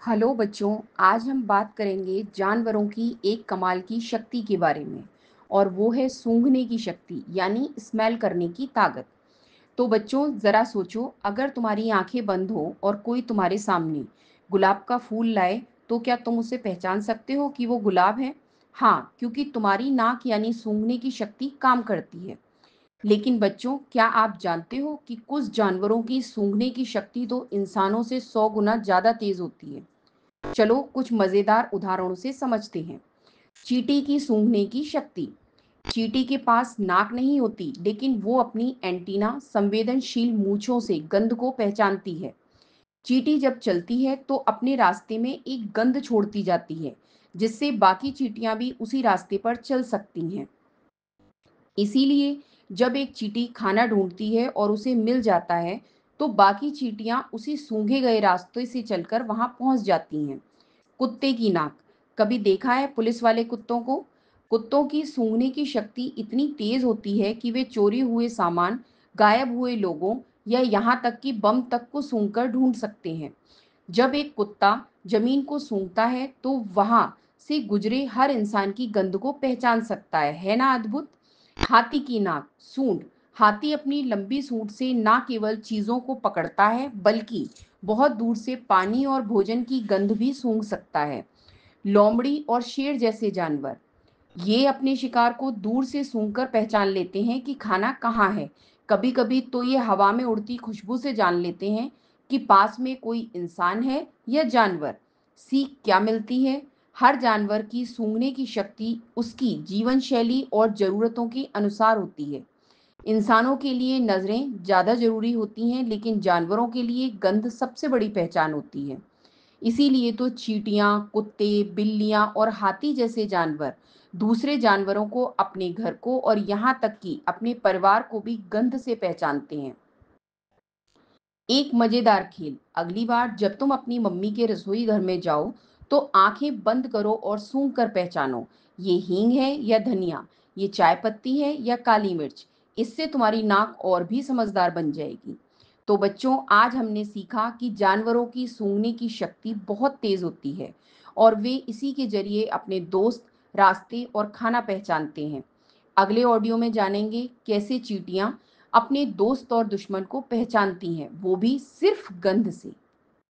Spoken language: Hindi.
हेलो बच्चों। आज हम बात करेंगे जानवरों की एक कमाल की शक्ति के बारे में और वो है सूंघने की शक्ति यानी स्मेल करने की ताकत। तो बच्चों ज़रा सोचो, अगर तुम्हारी आंखें बंद हो और कोई तुम्हारे सामने गुलाब का फूल लाए तो क्या तुम उसे पहचान सकते हो कि वो गुलाब है? हाँ, क्योंकि तुम्हारी नाक यानी सूंघने की शक्ति काम करती है। लेकिन बच्चों, क्या आप जानते हो कि कुछ जानवरों की सूंघने की शक्ति तो इंसानों से 100 गुना ज़्यादा तेज होती है। चलो कुछ मजेदार उदाहरणों से समझते हैं। चींटी की सूंघने की शक्ति। चींटी के पास नाक नहीं होती, लेकिन वो अपनी एंटीना संवेदनशील मूंछों से गंध को पहचानती है। चींटी जब चलती है तो अपने रास्ते में एक गंध छोड़ती जाती है, जिससे बाकी चींटियां भी उसी रास्ते पर चल सकती हैं। इसीलिए जब एक चींटी खाना ढूंढती है और उसे मिल जाता है, तो बाकी चींटियां उसी सूंघे गए रास्ते से चलकर वहां पहुंच जाती हैं। कुत्ते की नाक। कभी देखा है पुलिस वाले कुत्तों को? कुत्तों की सूंघने की शक्ति इतनी तेज होती है कि वे चोरी हुए सामान, गायब हुए लोगों या यहाँ तक कि बम तक को सूंघकर ढूंढ सकते हैं। जब एक कुत्ता जमीन को सूंघता है तो वहां से गुजरे हर इंसान की गंध को पहचान सकता है ना अद्भुत? हाथी की नाक, सूंड। हाथी अपनी लंबी सूंड से न केवल चीजों को पकड़ता है, बल्कि बहुत दूर से पानी और भोजन की गंध भी सूंघ सकता है। लोमड़ी और शेर जैसे जानवर, ये अपने शिकार को दूर से सूंघकर पहचान लेते हैं कि खाना कहाँ है। कभी कभी तो ये हवा में उड़ती खुशबू से जान लेते हैं कि पास में कोई इंसान है या जानवर। सीख क्या मिलती है? हर जानवर की सूंघने की शक्ति उसकी जीवन शैली और जरूरतों के अनुसार होती है। इंसानों के लिए नजरें ज्यादा जरूरी होती हैं, लेकिन जानवरों के लिए गंध सबसे बड़ी पहचान होती है। इसीलिए तो चींटियां, कुत्ते, बिल्लियां और हाथी जैसे जानवर दूसरे जानवरों को, अपने घर को और यहाँ तक कि अपने परिवार को भी गंध से पहचानते हैं। एक मजेदार खेल। अगली बार जब तुम अपनी मम्मी के रसोई घर में जाओ तो आंखें बंद करो और सूंघ कर पहचानो, ये हींग है या धनिया, ये चाय पत्ती है या काली मिर्च। इससे तुम्हारी नाक और भी समझदार बन जाएगी। तो बच्चों, आज हमने सीखा कि जानवरों की सूंघने की शक्ति बहुत तेज होती है और वे इसी के जरिए अपने दोस्त, रास्ते और खाना पहचानते हैं। अगले ऑडियो में जानेंगे कैसे चींटियां अपने दोस्त और दुश्मन को पहचानती हैं, वो भी सिर्फ गंध से।